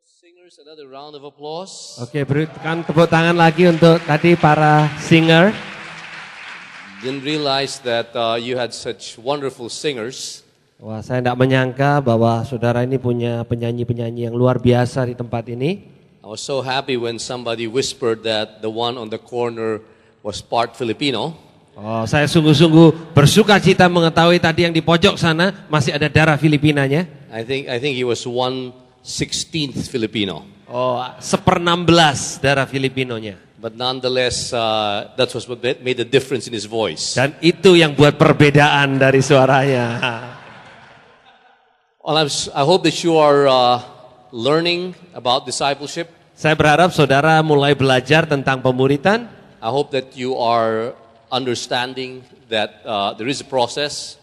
Singers, another round of applause. Oke, berikan tepuk tangan lagi untuk tadi para singer. Didn't realize that you had such wonderful singers. Wah, saya tidak menyangka bahwa saudara ini punya penyanyi-penyanyi yang luar biasa di tempat ini. I was so happy when somebody whispered that the one on the corner was part Filipino. Oh, saya sungguh-sungguh bersuka cita mengetahui tadi yang di pojok sana masih ada darah Filipinanya. I think he was 1/16 Filipino. Oh, 1/16 darah Filipinonya. But nonetheless, that was what made the difference in his voice. Dan itu yang buat perbedaan dari suaranya. Well, I hope that you are learning about discipleship. Saya berharap saudara mulai belajar tentang pemuritan. I hope that you are understanding that there is a process.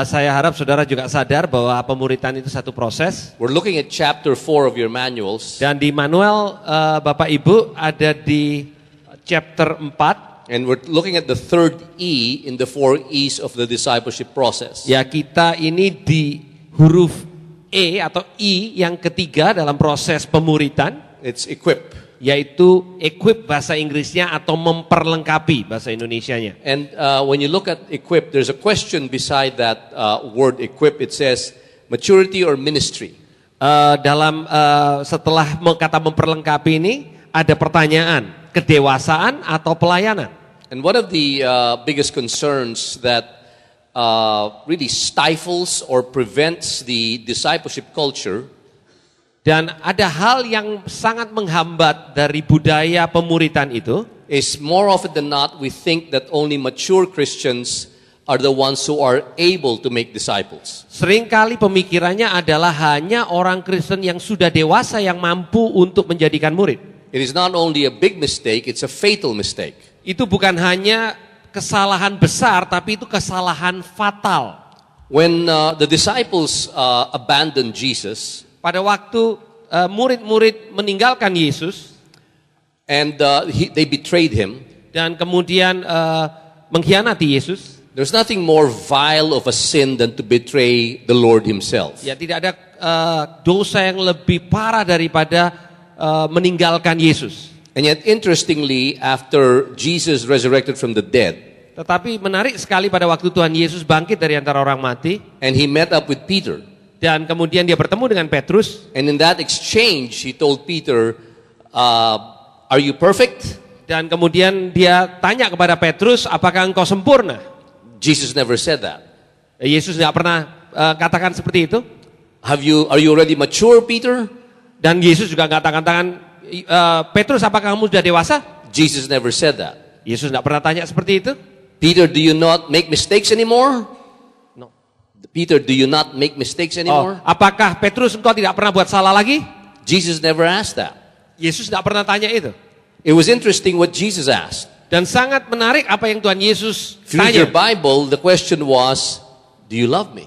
Saya harap saudara juga sadar bahwa pemuritan itu satu proses. We're looking at chapter 4 of your manuals. Dan di manual Bapak Ibu ada di chapter 4. And we're looking at the third E in the 4 E's of the discipleship process. Ya, kita ini di huruf E atau I yang ketiga dalam proses pemuritan. It's equip. Yaitu equip bahasa Inggrisnya atau memperlengkapi bahasa Indonesianya. And when you look at equip, there's a question beside that word equip. It says maturity or ministry. Setelah kata memperlengkapi ini ada pertanyaan, kedewasaan atau pelayanan. And one of the biggest concerns that really stifles or prevents the discipleship culture. Dan ada hal yang sangat menghambat dari budaya pemuritan itu. Is more often than not we think that only mature Christians are the ones who are able to make disciples. Seringkali pemikirannya adalah hanya orang Kristen yang sudah dewasa yang mampu untuk menjadikan murid. It is not only a big mistake, it's a fatal mistake. Itu bukan hanya kesalahan besar, tapi itu kesalahan fatal. When the disciples abandoned Jesus, pada waktu murid-murid meninggalkan Yesus, and they betrayed him, dan kemudian mengkhianati Yesus, there's nothing more vile of a sin than to betray the Lord Himself. Ya, tidak ada dosa yang lebih parah daripada meninggalkan Yesus. And yet, interestingly, after Jesus resurrected from the dead, tetapi menarik sekali pada waktu Tuhan Yesus bangkit dari antara orang mati, and He met up with Peter. Dan kemudian dia bertemu dengan Petrus. And in that exchange, he told Peter, "Are you perfect?" Dan kemudian dia tanya kepada Petrus, apakah engkau sempurna? Jesus never said that. Yesus tidak pernah katakan seperti itu. Are you already mature, Peter? Dan Yesus juga nggak katakan, Petrus, apakah kamu sudah dewasa? Jesus never said that. Yesus tidak pernah tanya seperti itu. Peter, do you not make mistakes anymore? Peter, do you not make mistakes anymore? Apakah Petrus engkau tidak pernah buat salah lagi? Jesus never asked that. Yesus tidak pernah tanya itu. It was interesting what Jesus asked. Dan sangat menarik apa yang Tuhan Yesus If you read tanya. your Bible, the question was, do you love me?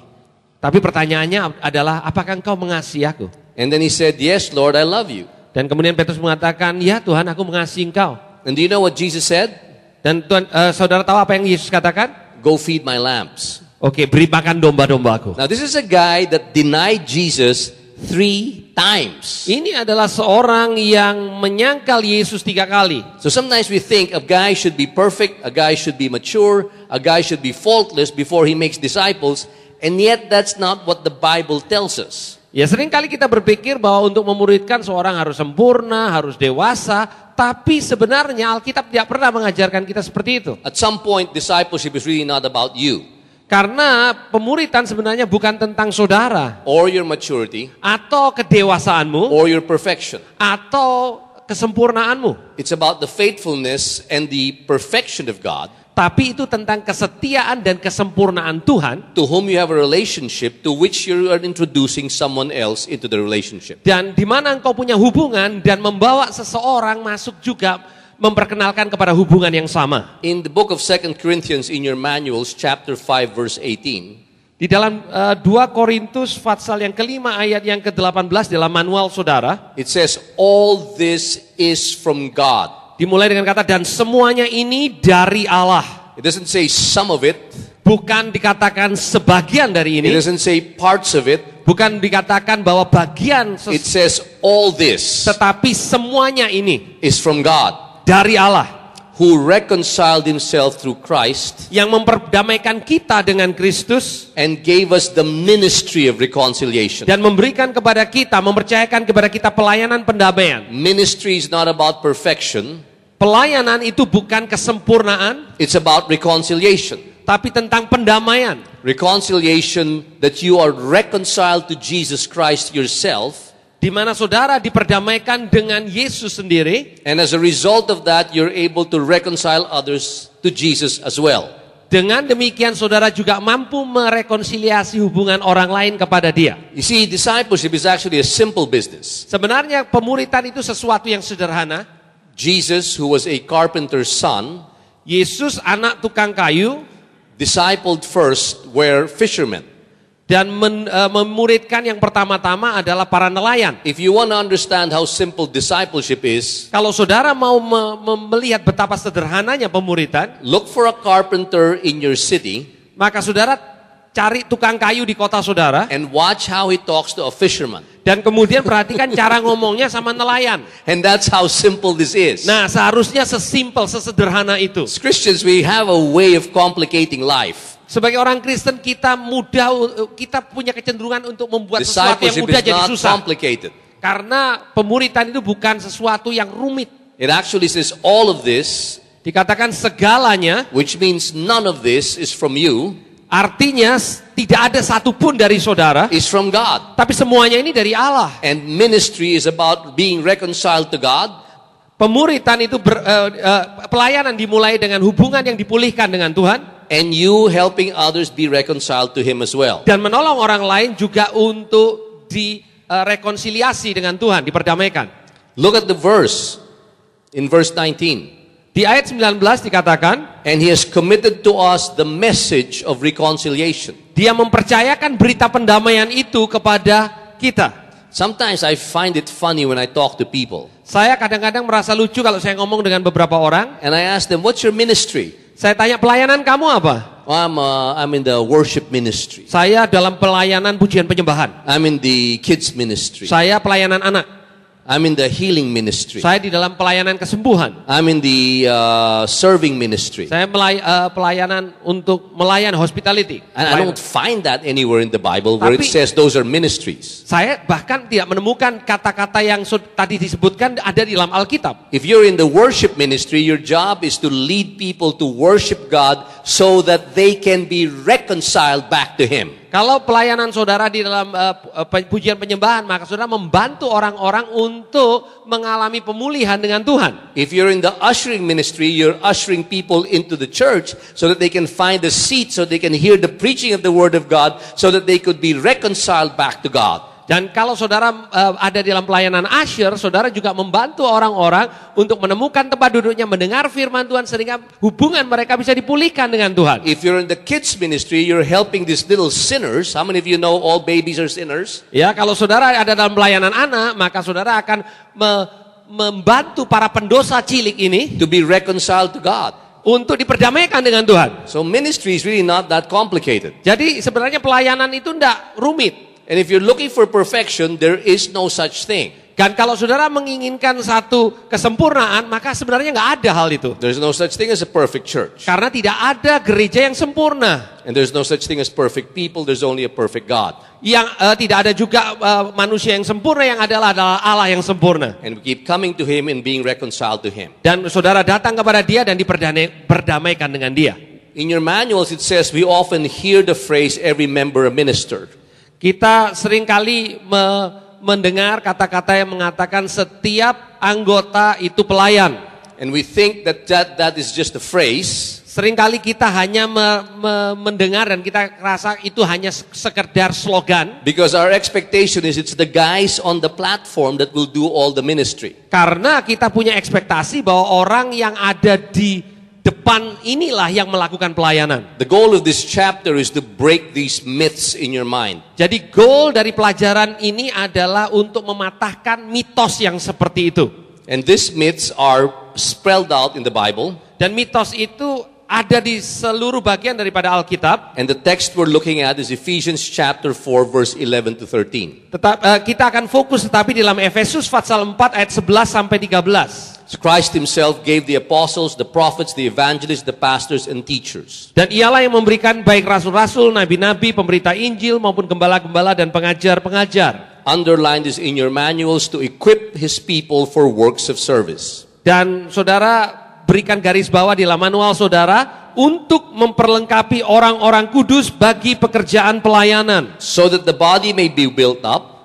Tapi pertanyaannya adalah, apakah engkau mengasihi aku? And then he said, yes, Lord, I love you. Dan kemudian Petrus mengatakan, ya Tuhan, aku mengasihi engkau. And do you know what Jesus said? Dan Tuhan, saudara tahu apa yang Yesus katakan? Go feed my lambs. Oke, beri makan domba-dombaku. Now this is a guy that denied Jesus 3 times. Ini adalah seorang yang menyangkal Yesus 3 kali. So sometimes we think a guy should be perfect, a guy should be mature, a guy should be faultless before he makes disciples, and yet that's not what the Bible tells us. Ya, sering kali kita berpikir bahwa untuk memuridkan seorang harus sempurna, harus dewasa, tapi sebenarnya Alkitab tidak pernah mengajarkan kita seperti itu. At some point, discipleship is really not about you. Karena pemuritan sebenarnya bukan tentang saudara, or your maturity, atau kedewasaanmu, or your perfection. atau kesempurnaanmu. It's about the faithfulness and the perfection of God. Tapi itu tentang kesetiaan dan kesempurnaan Tuhan, to whom you have a relationship, to which you are introducing someone else into the relationship. Dan di mana engkau punya hubungan dan membawa seseorang masuk juga memperkenalkan kepada hubungan yang sama. In the book of 2 Corinthians in your manuals, chapter 5, verse 18. Di dalam 2 Korintus pasal yang kelima ayat yang ke-18 dalam manual saudara. It says, all this is from God. Dimulai dengan kata, dan semuanya ini dari Allah. It doesn't say some of it. bukan dikatakan sebagian dari It ini, doesn't say parts of it. bukan dikatakan bahwa bagian, It says all this tetapi semuanya ini is from God, dari Allah who reconciled himself through Christ yang memperdamaikan kita dengan Kristus and gave us the ministry of reconciliation. dan memberikan kepada kita, mempercayakan kepada kita pelayanan pendamaian. Ministry is not about perfection, Pelayanan itu bukan kesempurnaan, it's about reconciliation. tapi tentang pendamaian. Reconciliation that you are reconciled to Jesus Christ yourself, Di mana saudara diperdamaikan dengan Yesus sendiri, and as a result of that, you're able to reconcile others to Jesus as well. dengan demikian saudara juga mampu merekonsiliasi hubungan orang lain kepada Dia. You see, discipleship is actually a simple business. Sebenarnya pemuritan itu sesuatu yang sederhana. Jesus, who was a carpenter's son, Yesus anak tukang kayu discipled first were fishermen. dan memuridkan yang pertama-tama adalah para nelayan. If you want to understand how simple discipleship is, Kalau saudara mau melihat betapa sederhananya pemuritan, look for a carpenter in your city maka saudara cari tukang kayu di kota saudara and watch how he talks to a fisherman. dan kemudian perhatikan cara ngomongnya sama nelayan. And that's how simple this is. Nah, seharusnya sesimpel, sesederhana itu. As Christians, we have a way of complicating life. Sebagai orang Kristen kita punya kecenderungan untuk membuat sesuatu yang Discipleship mudah is jadi not susah. complicated. Karena pemuritan itu bukan sesuatu yang rumit. It actually says all of this, Dikatakan segalanya, which means none of this is from you, artinya tidak ada satupun dari saudara, is from God. tapi semuanya ini dari Allah. And ministry is about being reconciled to God. Pemuritan itu pelayanan dimulai dengan hubungan yang dipulihkan dengan Tuhan. And you helping others be reconciled to Him as well. Dan menolong orang lain juga untuk direkonsiliasi dengan Tuhan, diperdamaikan. Look at the verse in verse 19. Di ayat 19 dikatakan, And He has committed to us the message of reconciliation. Dia mempercayakan berita pendamaian itu kepada kita. Sometimes I find it funny when I talk to people. Saya kadang-kadang merasa lucu kalau saya ngomong dengan beberapa orang. And I ask them, what's your ministry? Saya tanya, pelayanan kamu apa? Oh, I'm in the worship ministry. Saya dalam pelayanan pujian penyembahan. I'm in the kids ministry. Saya pelayanan anak. I'm in the healing ministry. Saya di dalam pelayanan kesembuhan. I'm in the serving ministry. Saya pelayanan untuk melayani hospitality. And I don't find that anywhere in the Bible where it Tapi- says those are ministries. Saya bahkan tidak menemukan kata-kata yang tadi disebutkan ada di dalam Alkitab. If you're in the worship ministry, your job is to lead people to worship God so that they can be reconciled back to Him. Kalau pelayanan saudara di dalam pujian penyembahan, maka saudara membantu orang-orang untuk mengalami pemulihan dengan Tuhan. If you're in the ushering ministry, you're ushering people into the church so that they can find a seat, so they can hear the preaching of the Word of God, so that they could be reconciled back to God. Dan kalau saudara ada di dalam pelayanan usher, saudara juga membantu orang-orang untuk menemukan tempat duduknya, mendengar firman Tuhan sehingga hubungan mereka bisa dipulihkan dengan Tuhan. If you're in the kids ministry, you're helping these little sinners. How many of you know all babies are sinners? Ya, kalau saudara ada dalam pelayanan anak, maka saudara akan membantu para pendosa cilik ini To be reconciled to God. untuk diperdamaikan dengan Tuhan. So ministry is really not that complicated. Jadi sebenarnya pelayanan itu tidak rumit. And if you're looking for perfection, there is no such thing. Dan kalau saudara menginginkan satu kesempurnaan, maka sebenarnya nggak ada hal itu. There's no such thing as a perfect church. Karena tidak ada gereja yang sempurna. And there's no such thing as perfect people. There's only a perfect God. Yang tidak ada juga manusia yang sempurna, yang adalah Allah yang sempurna. And we keep coming to Him and being reconciled to Him. Dan saudara datang kepada Dia dan diperdamaikan dengan Dia. In your manuals, it says we often hear the phrase, every member a minister. Kita seringkali mendengar kata-kata yang mengatakan setiap anggota itu pelayan. And we think that is just a phrase. Seringkali kita hanya mendengar dan kita rasa itu hanya sekedar slogan. Because our expectation is it's the guys on the platform that will do all the ministry. Karena kita punya ekspektasi bahwa orang yang ada di depan inilah yang melakukan pelayanan. The goal of this chapter is to break these myths in your mind. Jadi goal dari pelajaran ini adalah untuk mematahkan mitos yang seperti itu. And these myths are spelled out in the Bible. Dan mitos itu ada di seluruh bagian daripada Alkitab. And the text we're looking at is Ephesians chapter 4 verse 11 to 13. Kita akan fokus tetapi dalam Efesus pasal 4 ayat 11 sampai 13. So Christ himself gave the apostles, the prophets, the evangelists, the pastors and teachers. Dan ialah yang memberikan baik rasul-rasul, nabi-nabi, pemberita Injil maupun gembala-gembala dan pengajar-pengajar. Underline this in your manuals to equip his people for works of service. Dan saudara berikan garis bawah di dalam manual saudara untuk memperlengkapi orang-orang kudus bagi pekerjaan pelayanan. So that the body may be built up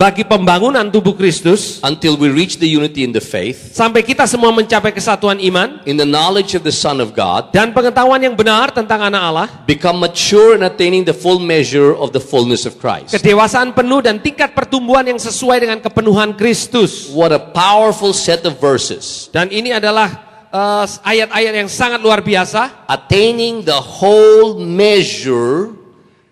Bagi pembangunan tubuh Kristus. until we reach the unity in the faith, Sampai kita semua mencapai kesatuan iman. in the knowledge of the Son of God, Dan pengetahuan yang benar tentang anak Allah. become mature in attaining the full measure of the fullness of Christ. Kedewasaan penuh dan tingkat pertumbuhan yang sesuai dengan kepenuhan Kristus. What a powerful set of verses. Dan ini adalah ayat-ayat yang sangat luar biasa. Attaining the whole measure,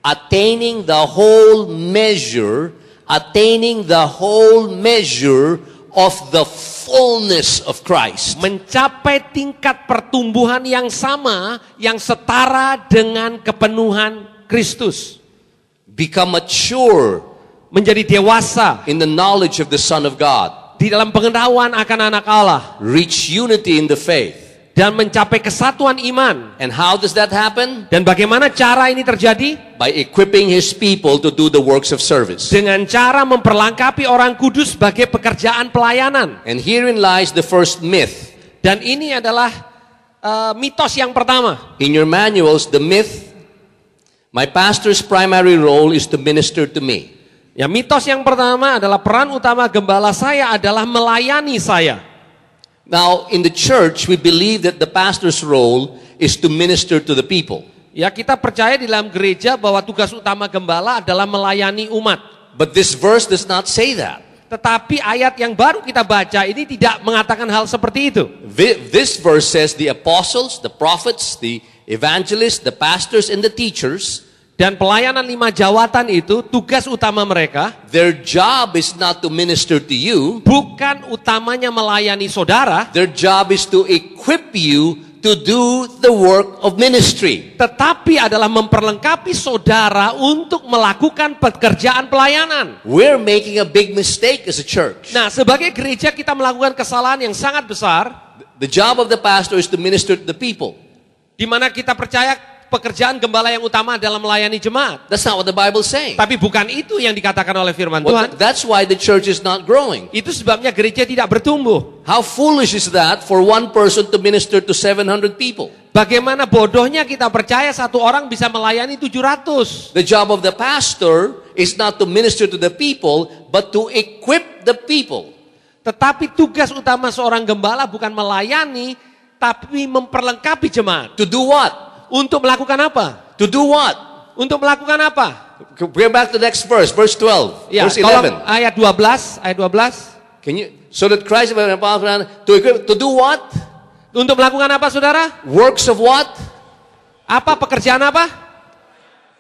attaining the whole measure, attaining the whole measure of the fullness of Christ. Mencapai tingkat pertumbuhan yang sama, yang setara dengan kepenuhan Kristus. Become mature Menjadi dewasa in the knowledge of the Son of God. di dalam pengetahuan akan anak Allah. Reach unity in the faith. Dan mencapai kesatuan iman. And how does that happen? Dan bagaimana cara ini terjadi? By equipping his people to do the works of service. Dengan cara memperlengkapi orang kudus sebagai pekerjaan pelayanan. And herein lies the first myth. Dan ini adalah mitos yang pertama. In your manuals, the myth, my pastor's primary role is to minister to me. Ya, mitos yang pertama adalah peran utama gembala saya adalah melayani saya. Now, in the church, we believe that the pastor's role is to minister to the people. Ya, kita percaya di dalam gereja bahwa tugas utama gembala adalah melayani umat. But this verse does not say that. Tetapi ayat yang baru kita baca ini tidak mengatakan hal seperti itu. This verse says the apostles, the prophets, the evangelists, the pastors, and the teachers, Dan pelayanan 5 jawatan itu tugas utama mereka their job is not to minister to you. bukan utamanya melayani saudara, Their job is to equip you to do the work of ministry. tetapi adalah memperlengkapi saudara untuk melakukan pekerjaan pelayanan. We're making a big mistake as a church. Nah, sebagai gereja kita melakukan kesalahan yang sangat besar, The job of the pastor is to minister to the people. di mana kita percaya pekerjaan gembala yang utama adalah melayani jemaat. That's not what the Bible is saying. Tapi bukan itu yang dikatakan oleh firman Well, Tuhan. that's why the church is not growing. Itu sebabnya gereja tidak bertumbuh. How foolish is that for one person to minister to 700 people? Bagaimana bodohnya kita percaya satu orang bisa melayani 700. The job of the pastor is not to minister to the people, but to equip the people. Tetapi tugas utama seorang gembala bukan melayani, tapi memperlengkapi jemaat. To do what? Untuk melakukan apa? To do what? Untuk melakukan apa? Bring back the next verse, verse 12, Ya, verse tolong 11. ayat 12, ayat 12. Can you, so that Christ to equip, to do what? Untuk melakukan apa, saudara? Works of what? Apa pekerjaan apa?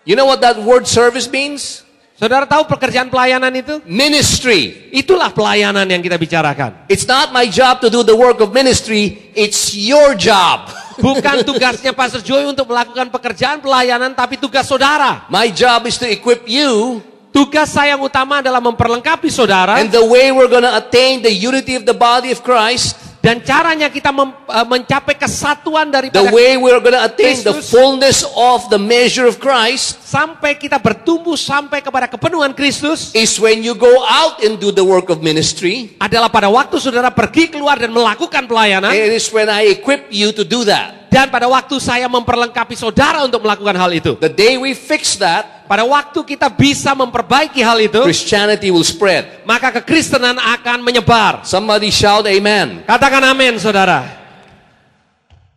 You know what that word service means? Saudara tahu pekerjaan pelayanan itu? Ministry. Itulah pelayanan yang kita bicarakan. It's not my job to do the work of ministry, it's your job. Bukan tugasnya Pastor Joy untuk melakukan pekerjaan pelayanan, tapi tugas saudara. My job is to equip you, Tugas saya yang utama adalah memperlengkapi saudara. and the way we're going to attain the unity of the body of Christ, Dan caranya kita mencapai kesatuan the daripada way we're going to attain the Kristus. fullness of the measure of Christ, sampai kita bertumbuh sampai kepada kepenuhan Kristus is when you go out and do the work of ministry. adalah pada waktu saudara pergi keluar dan melakukan pelayanan. It is when I equip you to do that. Dan pada waktu saya memperlengkapi saudara untuk melakukan hal itu. The day we fix that, Pada waktu kita bisa memperbaiki hal itu, Christianity will spread. maka kekristenan akan menyebar. Somebody shout amen. Katakan amin, saudara.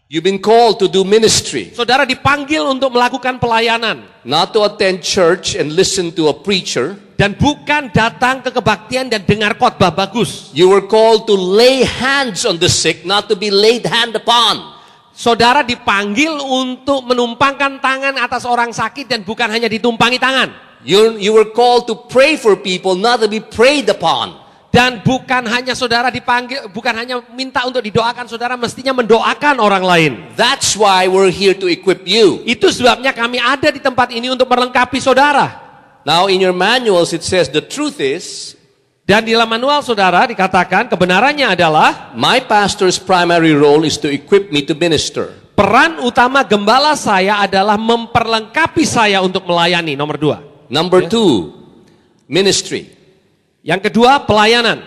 You've been called to do ministry, Saudara dipanggil untuk melakukan pelayanan. not to attend church and listen to a preacher. Dan bukan datang ke kebaktian dan dengar khotbah bagus. You were called to lay hands on the sick, not to be laid hand upon. Saudara dipanggil untuk menumpangkan tangan atas orang sakit dan bukan hanya ditumpangi tangan. You were called to pray for people, not to be prayed upon. Dan bukan hanya saudara dipanggil, bukan hanya minta untuk didoakan, saudara mestinya mendoakan orang lain. That's why we're here to equip you. Itu sebabnya kami ada di tempat ini untuk melengkapi saudara. Now in your manuals it says the truth is, Dan di dalam manual saudara dikatakan kebenarannya adalah my pastor's primary role is to equip me to minister. peran utama gembala saya adalah memperlengkapi saya untuk melayani. Nomor 2. Number 2, ministry. Yang kedua, pelayanan.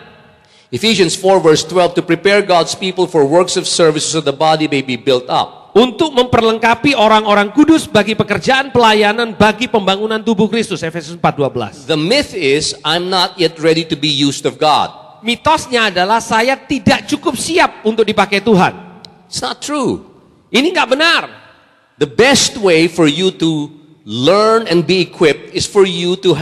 Ephesians 4 verse 12, to prepare God's people for works of service so the body may be built up. Untuk memperlengkapi orang-orang kudus bagi pekerjaan pelayanan bagi pembangunan tubuh Kristus. Efesus 4:12. The myth is, I'm not yet ready to be used of God. Mitosnya adalah saya tidak cukup siap untuk dipakai Tuhan. It's not true. Ini nggak benar. The best way for you to learn and be equipped is for you to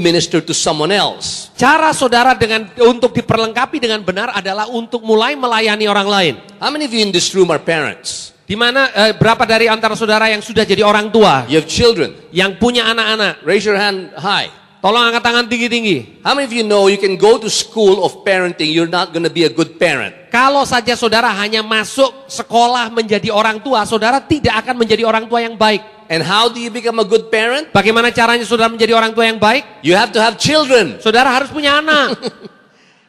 minister to someone else. Cara saudara untuk diperlengkapi dengan benar adalah untuk mulai melayani orang lain. How many of you in this room are parents? Di mana berapa dari antara saudara yang sudah jadi orang tua, You have children. yang punya anak-anak? Raise your hand high. Tolong angkat tangan tinggi-tinggi. How many of you know you can go to school of parenting, you're not going to be a good parent? Kalau saja saudara hanya masuk sekolah menjadi orang tua, saudara tidak akan menjadi orang tua yang baik. And how do you become a good parent? Bagaimana caranya saudara menjadi orang tua yang baik? You have to have children. Saudara harus punya anak.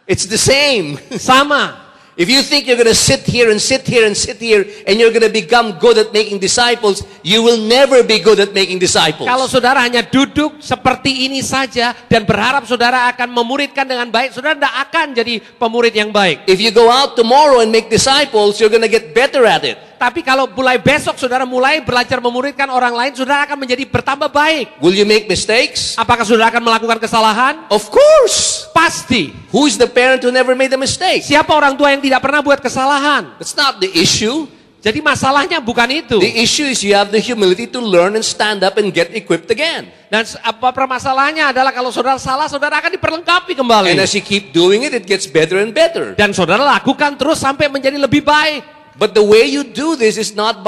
It's the same. Sama. If you think you're going to sit here and sit here and sit here and you're going to become good at making disciples, you will never be good at making disciples. Kalau saudara hanya duduk seperti ini saja dan berharap saudara akan memuridkan dengan baik, saudara tidak akan jadi pemurid yang baik. If you go out tomorrow and make disciples, you're going to get better at it. Tapi kalau mulai besok saudara mulai belajar memuridkan orang lain, saudara akan menjadi bertambah baik. Will you make mistakes? Apakah saudara akan melakukan kesalahan? Of course. Pasti. Who is the parent who never made a mistake? Siapa orang tua yang tidak pernah buat kesalahan? That's not the issue. Jadi masalahnya bukan itu. The issue is you have the humility to learn and stand up and get equipped again. Dan apa permasalahannya adalah kalau saudara salah, saudara akan diperlengkapi kembali. And as you keep doing it, it gets better and better. Dan saudara lakukan terus sampai menjadi lebih baik. But the way you do this is not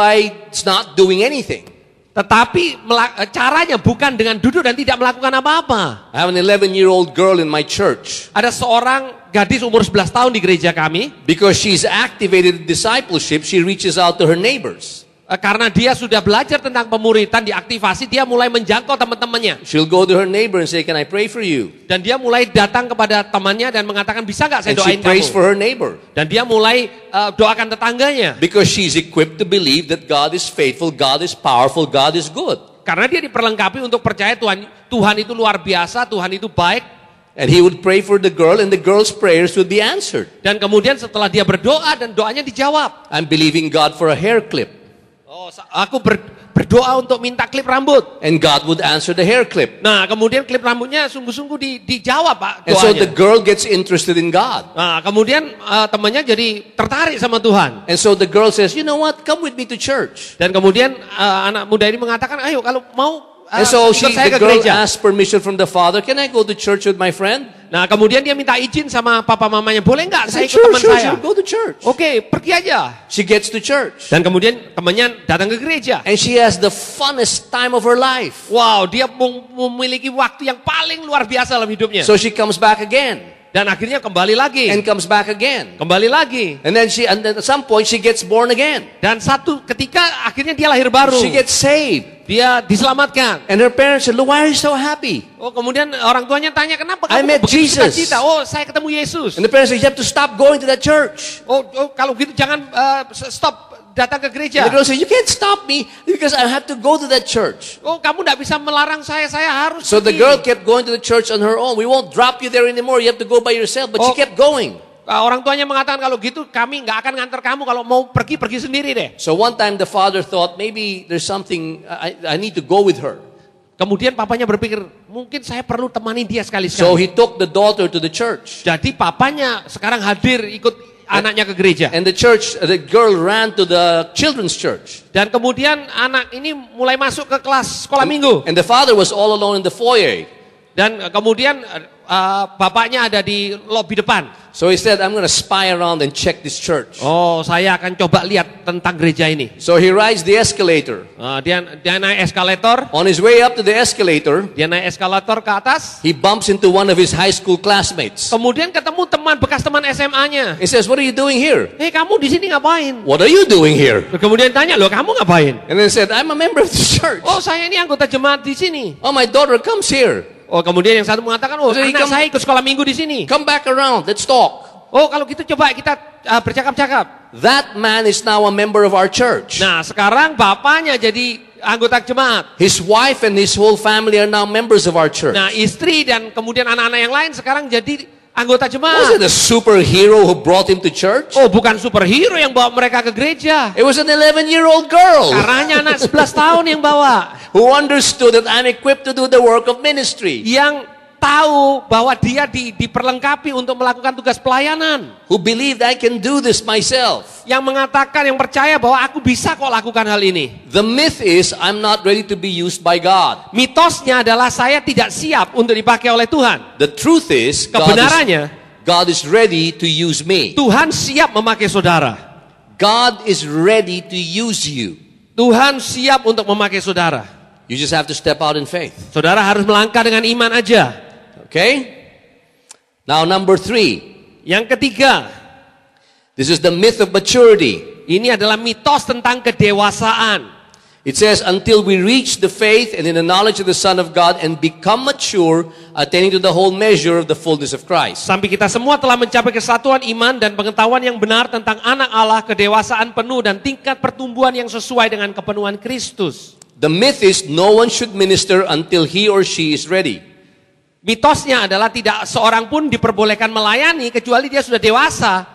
doing anything. Tetapi caranya bukan dengan duduk dan tidak melakukan apa-apa. I have an 11-year-old girl in my church. Ada seorang gadis umur 11 tahun di gereja kami. Because she's activated in discipleship, she reaches out to her neighbors. Karena dia sudah belajar tentang pemuritan, diaktifasi, dia mulai menjangkau teman-temannya. She'll go to her neighbor and say, "Can I pray for you?" Dan dia mulai datang kepada temannya dan mengatakan, bisa nggak saya And she doain prays for kamu? her neighbor. Dan dia mulai doakan tetangganya. Because she's equipped to believe that God is faithful, God is powerful, God is good. Karena dia diperlengkapi untuk percaya Tuhan itu luar biasa, Tuhan itu baik. And he would pray for the girl and the girl's prayers would be answered. Dan kemudian setelah dia berdoa dan doanya dijawab. I'm believing God for a hair clip. Oh, aku berdoa untuk minta klip rambut. And God would answer the hair clip. Nah, kemudian klip rambutnya sungguh-sungguh dijawab, Pak, And so doanya. the girl gets interested in God. Nah, kemudian temannya jadi tertarik sama Tuhan. And so the girl says, "You know what? Come with me to church." Dan kemudian anak muda ini mengatakan, ayo kalau mau And so ikut saya the ke girl gereja. asks permission from the father, "Can I go to church with my friend?" Nah, kemudian dia minta izin sama papa mamanya, boleh nggak I saya said, ikut teman saya? Sure, go to church. Oke, pergi aja. She gets to church. Dan kemudian temannya datang ke gereja. And she has the funnest time of her life. Wow, dia memiliki waktu yang paling luar biasa dalam hidupnya. So she comes back again. Dan akhirnya kembali lagi. And comes back again. Kembali lagi. And then at some point she gets born again. Dan satu ketika akhirnya dia lahir baru. She gets saved. Dia diselamatkan. And her parents said, "Look, why are you so happy?" Oh, kemudian orang tuanya tanya, kenapa I kamu met begitu Jesus. sukacita? Oh, saya ketemu Yesus. And the parents said, "You have to stop going to that church." Oh, kalau gitu jangan stop datang ke gereja. And the girl said, "You can't stop me because I have to go to that church." Oh, kamu tidak bisa melarang saya harus So the pergi. girl kept going to the church on her own. "We won't drop you there anymore. You have to go by yourself." But she Oh. kept going. Orang tuanya mengatakan kalau gitu kami nggak akan nganter kamu, kalau mau pergi sendiri deh. So one time the father thought, maybe there's something, I need to go with her. Kemudian papanya berpikir, mungkin saya perlu temani dia So sekali-sekali. he took the daughter to the church. Jadi papanya sekarang hadir ikut anaknya ke gereja. And the girl ran to the children's church. Dan kemudian anak ini mulai masuk ke kelas sekolah minggu. And the father was all alone in the foyer. Dan kemudian bapaknya ada di lobi depan. So he said, I'm going to spy around and check this church. Oh, saya akan coba lihat tentang gereja ini. So he rides the escalator. Dia naik eskalator. On his way up to the escalator, Dia naik eskalator ke atas. he bumps into one of his high school classmates. Kemudian ketemu bekas teman SMA-nya. He says, what are you doing here? Kamu di sini ngapain? What are you doing here? Kemudian tanya, loh kamu ngapain? And then he said, I'm a member of the church. Oh, saya ini anggota jemaat di sini. Oh, my daughter comes here. Oh, kemudian yang satu mengatakan, oh, Jadi anak saya ikut sekolah minggu di sini. Come back around. Let's talk. Oh, kalau gitu coba kita bercakap-cakap. That man is now a member of our church. Nah, sekarang bapaknya jadi anggota jemaat. His wife and his whole family are now members of our church. Nah, istri dan kemudian anak-anak yang lain sekarang jadi anggota Was jemaat. it a superhero who brought him to church? Oh, bukan superhero yang bawa mereka ke gereja. It was an 11-year-old girl Caranya anak 11 tahun yang bawa. who understood that I'm equipped to do the work of ministry. Yang tahu bahwa dia diperlengkapi untuk melakukan tugas pelayanan. Who believed I can do this myself. Yang mengatakan, yang percaya bahwa aku bisa kok lakukan hal ini. The myth is I'm not ready to be used by God. Mitosnya adalah saya tidak siap untuk dipakai oleh Tuhan. The truth is Kebenarannya, God is ready to use me. Tuhan siap memakai saudara. God is ready to use you. Tuhan siap untuk memakai saudara. You just have to step out in faith. Saudara harus melangkah dengan iman aja. Okay? Now number 3. Yang ketiga, This is the myth of maturity. ini adalah mitos tentang kedewasaan. It says, until we reach the faith and in the knowledge of the Son of God and become mature, attaining to the whole measure of the fullness of Christ. Sampai kita semua telah mencapai kesatuan iman dan pengetahuan yang benar tentang anak Allah, kedewasaan penuh dan tingkat pertumbuhan yang sesuai dengan kepenuhan Kristus. The myth is no one should minister until he or she is ready. Mitosnya adalah tidak seorang pun diperbolehkan melayani kecuali dia sudah dewasa.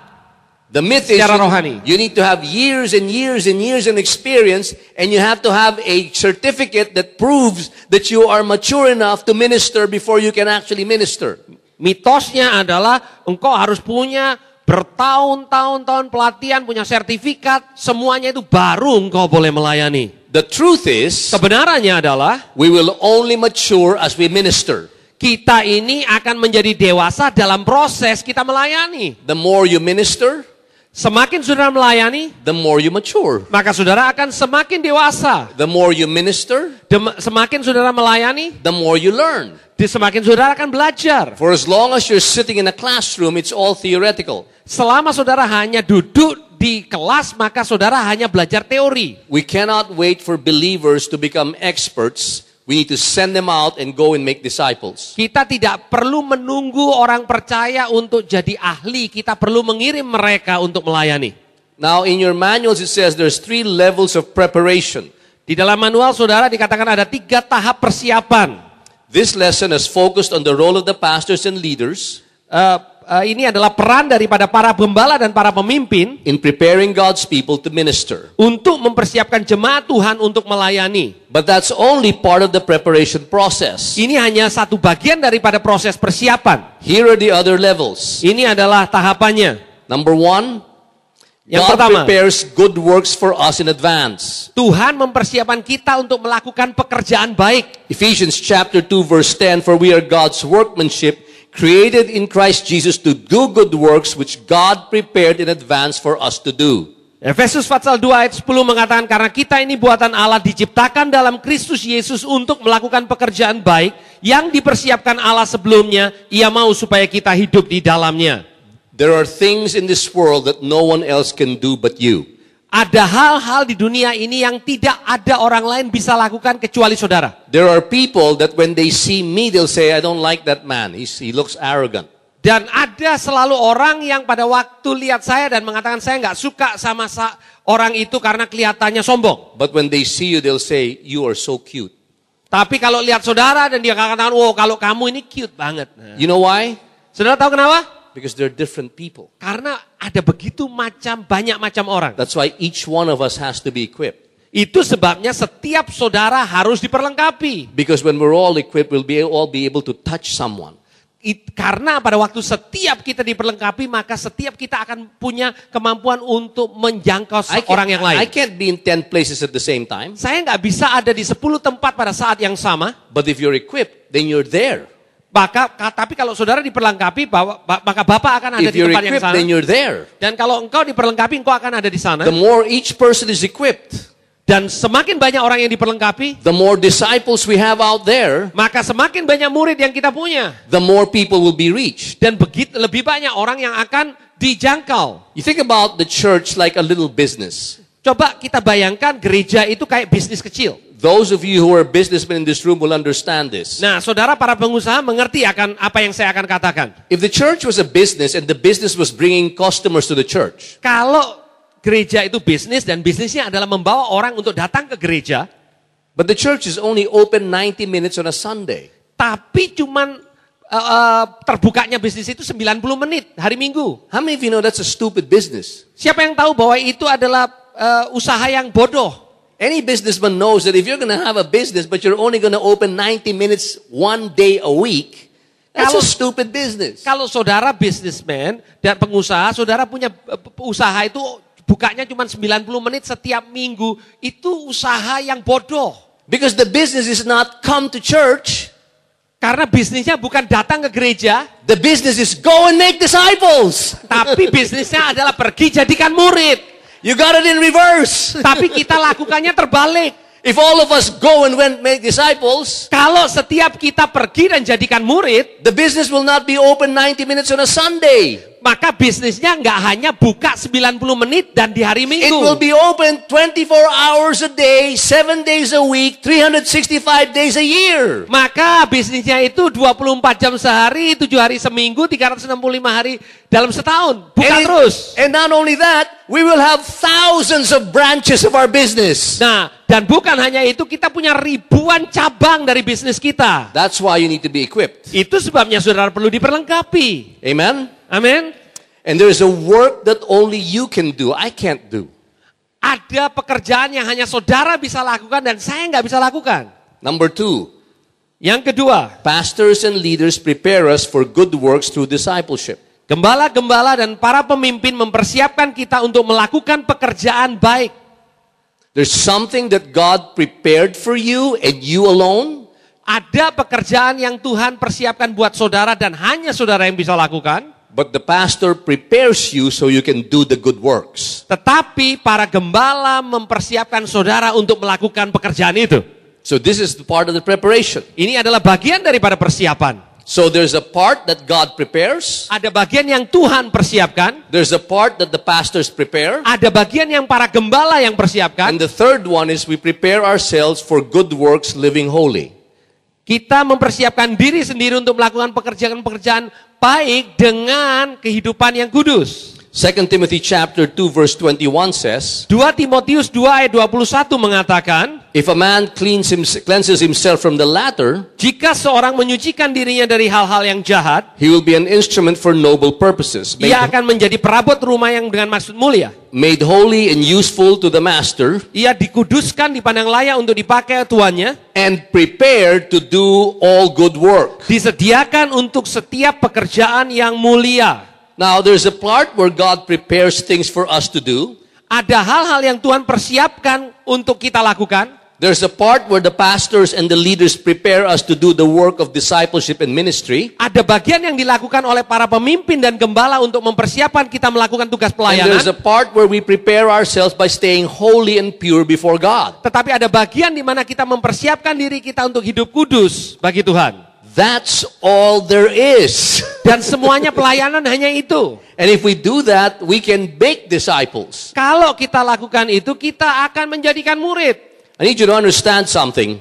The myth is Secara rohani. you need to have years and years and years of experience, and you have to have a certificate that proves that you are mature enough to minister before you can actually minister. Mitosnya adalah engkau harus punya bertahun-tahun pelatihan, punya sertifikat, semuanya itu baru engkau boleh melayani. The truth is, Kebenarannya adalah we will only mature as we minister. kita ini akan menjadi dewasa dalam proses kita melayani. The more you minister, Semakin saudara melayani, the more you mature. maka saudara akan semakin dewasa. The more you minister, Semakin saudara melayani, the more you learn. semakin saudara akan belajar. For as long as you're sitting in a classroom, it's all theoretical. Selama saudara hanya duduk di kelas, maka saudara hanya belajar teori. We cannot wait for believers to become experts. We need to send them out and go and make disciples. Kita tidak perlu menunggu orang percaya untuk jadi ahli. Kita perlu mengirim mereka untuk melayani. Now in your manuals it says there's 3 levels of preparation. Di dalam manual saudara dikatakan ada 3 tahap persiapan. This lesson is focused on the role of the pastors and leaders Ini adalah peran daripada para gembala dan para pemimpin in preparing God's people to minister. untuk mempersiapkan jemaat Tuhan untuk melayani. But that's only part of the preparation process. Ini hanya satu bagian daripada proses persiapan. Here are the other levels. Ini adalah tahapannya. Number 1, Yang God pertama, prepares good works for us in advance. Tuhan mempersiapkan kita untuk melakukan pekerjaan baik. Ephesians chapter 2 verse 10, for we are God's workmanship, created in Christ Jesus to do good works which God prepared in advance for us to do. Efesus pasal 2 ayat 10 mengatakan karena kita ini buatan Allah diciptakan dalam Kristus Yesus untuk melakukan pekerjaan baik yang dipersiapkan Allah sebelumnya, Ia mau supaya kita hidup di dalamnya. There are things in this world that no one else can do but you. Ada hal-hal di dunia ini yang tidak ada orang lain bisa lakukan kecuali saudara. There are people that when they see me, they'll say, I don't like that man. He looks arrogant. Dan ada selalu orang yang pada waktu lihat saya dan mengatakan saya nggak suka sama orang itu karena kelihatannya sombong. But when they see you, they'll say, you are so cute. Tapi kalau lihat saudara dan dia katakan, wow kalau kamu ini cute banget. Nah, You know why? saudara tahu kenapa? Because they're different people. Karena ada begitu banyak macam orang. That's why each one of us has to be equipped. Itu sebabnya setiap saudara harus diperlengkapi. Because when we're all equipped, we'll all be able to touch someone. Karena pada waktu setiap kita diperlengkapi, maka setiap kita akan punya kemampuan untuk menjangkau orang yang lain. I can't be in 10 places at the same time. Saya nggak bisa ada di 10 tempat pada saat yang sama. But if you're equipped, then you're there. Tapi kalau saudara diperlengkapi, maka Bapa akan ada If di you're tempat yang equipped, sana. then you're there. Dan kalau engkau diperlengkapi, engkau akan ada di sana. The more each person is equipped, Dan semakin banyak orang yang diperlengkapi, the more disciples we have out there, maka semakin banyak murid yang kita punya. the more people will be reached. Dan begitu lebih banyak orang yang akan dijangkau. You think about the church like a little business. Coba kita bayangkan gereja itu kayak bisnis kecil. Those of you who are businessmen in this room will understand this. Nah, saudara para pengusaha mengerti akan apa yang saya akan katakan. If the church was a business and the business was bringing customers to the church, Kalau gereja itu bisnis dan bisnisnya adalah membawa orang untuk datang ke gereja, but the church is only open 90 minutes on a Sunday, tapi cuman terbukanya bisnis itu 90 menit hari Minggu. how many of you know that's a stupid business? Siapa yang tahu bahwa itu adalah usaha yang bodoh? Any businessman knows that if you're going to have a business but you're only going to open 90 minutes one day a week, that's a stupid business. Kalau saudara bisnismen dan pengusaha, saudara punya usaha itu bukanya cuma 90 menit setiap minggu, itu usaha yang bodoh. Because the business is not come to church. Karena bisnisnya bukan datang ke gereja, The business is go and make disciples. tapi bisnisnya adalah pergi jadikan murid. You got it in reverse. Tapi kita lakukannya terbalik. If all of us go and make disciples, Kalau setiap kita pergi dan jadikan murid, the business will not be open 90 minutes on a Sunday. maka bisnisnya nggak hanya buka 90 menit dan di hari It will Minggu. be open 24 hours a day, 7 days a week, 365 days a year. Maka bisnisnya itu 24 jam sehari, 7 hari seminggu, 365 hari dalam setahun. Buka terus. And not only that, we will have thousands of branches of our business. Nah, dan bukan hanya itu, kita punya ribuan cabang dari bisnis kita. That's why you need to be equipped. Itu sebabnya saudara perlu diperlengkapi. Amen? Amin. And there is a work that only you can do. I can't do. Ada pekerjaan yang hanya saudara bisa lakukan dan saya nggak bisa lakukan. Number 2, Yang kedua, pastors and leaders prepare us for good works through discipleship. gembala-gembala dan para pemimpin mempersiapkan kita untuk melakukan pekerjaan baik. There's something that God prepared for you and you alone. Ada pekerjaan yang Tuhan persiapkan buat saudara dan hanya saudara yang bisa lakukan. But the pastor prepares you so you can do the good works. Tetapi para gembala mempersiapkan saudara untuk melakukan pekerjaan itu. So this is the part of the preparation. Ini adalah bagian daripada persiapan. So there's a part that God prepares. Ada bagian yang Tuhan persiapkan. There's a part that the pastors prepare. Ada bagian yang para gembala yang persiapkan. And the third one is we prepare ourselves for good works living holy. Kita mempersiapkan diri sendiri untuk melakukan pekerjaan-pekerjaan baik dengan kehidupan yang kudus. 2 Timothy chapter 2 verse 21 says, 2 Timotius 2 ayat 21 mengatakan, if a man cleanses himself from the latter, jika seorang menyucikan dirinya dari hal-hal yang jahat, he will be an instrument for noble purposes, ia akan menjadi perabot rumah yang dengan maksud mulia. made holy and useful to the master, Ia dikuduskan, dipandang layak untuk dipakai tuannya, and prepared to do all good work. disediakan untuk setiap pekerjaan yang mulia. Now there's a part where God prepares things for us to do. Ada hal-hal yang Tuhan persiapkan untuk kita lakukan. There's a part where the pastors and the leaders prepare us to do the work of discipleship and ministry. Ada bagian yang dilakukan oleh para pemimpin dan gembala untuk mempersiapkan kita melakukan tugas And there's a pelayanan. part where we prepare ourselves by staying holy and pure before God. Tetapi ada bagian di mana kita mempersiapkan diri kita untuk hidup kudus bagi Tuhan. That's all there is. Dan semuanya pelayanan hanya itu. And if we do that, we can make disciples. Kalau kita lakukan itu, kita akan menjadikan murid. I need you to understand something.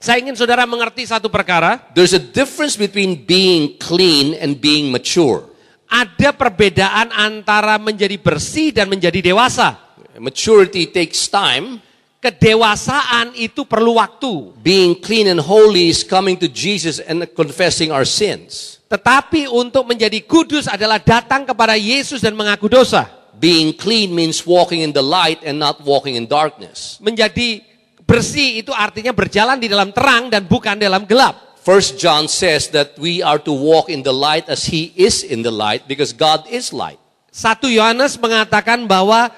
Saya ingin saudara mengerti satu perkara. There's a difference between being clean and being mature. Ada perbedaan antara menjadi bersih dan menjadi dewasa. Maturity takes time. Kedewasaan itu perlu waktu. Being clean and holy is coming to Jesus and confessing our sins. Tetapi untuk menjadi kudus adalah datang kepada Yesus dan mengaku dosa. Being clean means walking in the light and not walking in darkness. Menjadi bersih itu artinya berjalan di dalam terang dan bukan dalam gelap. 1 John says that we are to walk in the light as he is in the light because God is light. 1 Yohanes mengatakan bahwa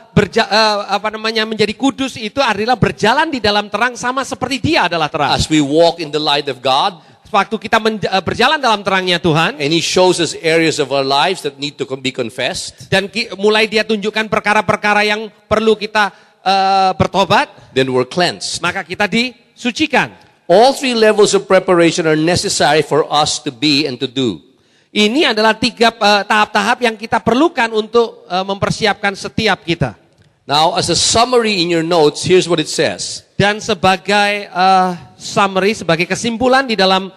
menjadi kudus itu adalah berjalan di dalam terang sama seperti Dia adalah terang. As we walk in the light of God, waktu kita berjalan dalam terangnya Tuhan, and He shows us areas of our lives that need to be confessed, dan mulai Dia tunjukkan perkara-perkara yang perlu kita bertobat, then we're cleansed. maka kita disucikan. All three levels of preparation are necessary for us to be and to do. Ini adalah 3 tahap-tahap yang kita perlukan untuk mempersiapkan setiap kita. Now, as a summary in your notes, here's what it says. Dan sebagai summary, sebagai kesimpulan di dalam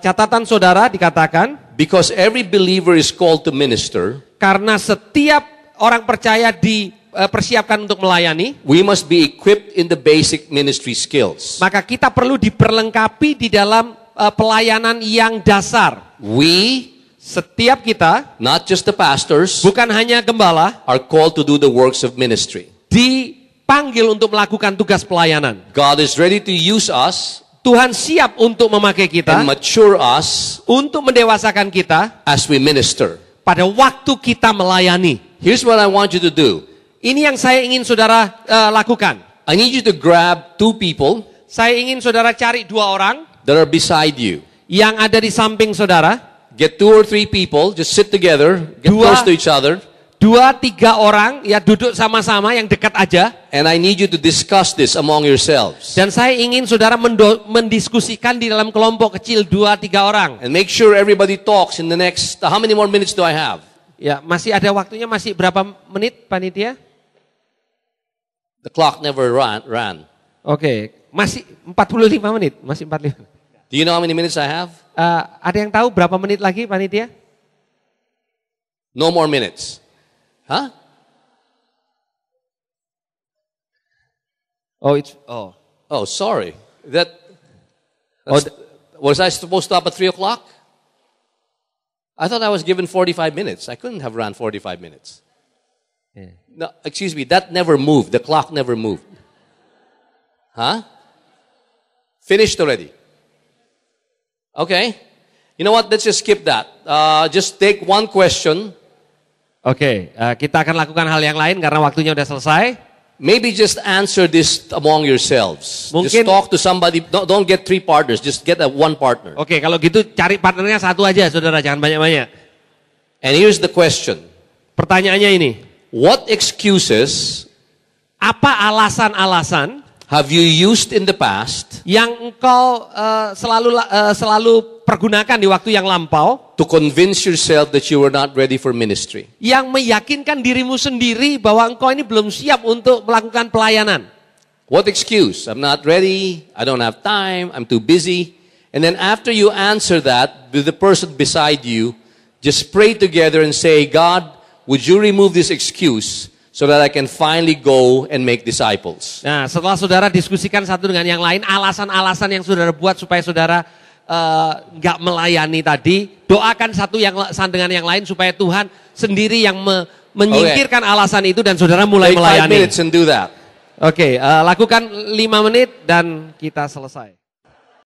catatan saudara dikatakan, Because every believer is called to minister, karena setiap orang percaya dipersiapkan untuk melayani, we must be equipped in the basic ministry skills. maka kita perlu diperlengkapi di dalam pelayanan yang dasar. We, Setiap kita, not just the pastors, bukan hanya gembala, are called to do the works of ministry. dipanggil untuk melakukan tugas pelayanan. God is ready to use us Tuhan siap untuk memakai kita, and mature us untuk mendewasakan kita as we minister. pada waktu kita melayani. Here's what I want you to do. Ini yang saya ingin saudara lakukan. I need you to grab 2 people Saya ingin saudara cari 2 orang that are beside you. yang ada di samping saudara. Get 2 or 3 people, just sit together, get Dua. close to each other, 2-3 orang ya duduk sama-sama yang dekat aja. and I need you to discuss this among yourselves. Dan saya ingin saudara mendiskusikan di dalam kelompok kecil 2-3 orang. And make sure everybody talks in the next, how many more minutes do I have? Ya, masih ada waktunya, masih berapa menit panitia? The clock never ran. Oke, masih 45 menit, masih 45. Do you know how many minutes I have? Ada yang tahu berapa menit lagi panitia? No more minutes. Huh? Oh, sorry. Was I supposed to stop at 3 o'clock? I thought I was given 45 minutes. I couldn't have run 45 minutes. Yeah. No, excuse me, that never moved. The clock never moved. Huh? Finished already. Okay. You know what? Let's just skip that. Just take one question. Oke, kita akan lakukan hal yang lain karena waktunya udah selesai. Maybe just answer this among yourselves. Just Mungkin- talk to somebody. Don't get 3 partners. Just get one partner. Oke, kalau gitu cari partnernya satu aja saudara, jangan banyak-banyak. And here's the question. Pertanyaannya ini, What excuses apa alasan-alasan have you used in the past yang engkau selalu pergunakan di waktu yang lampau, to convince yourself that you were not ready for ministry? yang meyakinkan dirimu sendiri bahwa engkau ini belum siap untuk melakukan pelayanan? What excuse? I'm not ready. I don't have time. I'm too busy. And then after you answer that with the person beside you, just pray together and say, God, would you remove this excuse so that I can finally go and make disciples? Nah, setelah saudara diskusikan satu dengan yang lain, alasan-alasan yang saudara buat supaya saudara nggak melayani tadi, doakan satu dengan yang lain supaya Tuhan sendiri yang menyingkirkan alasan itu dan saudara mulai Take 5 melayani. minutes and do that. Oke, lakukan 5 menit dan kita selesai.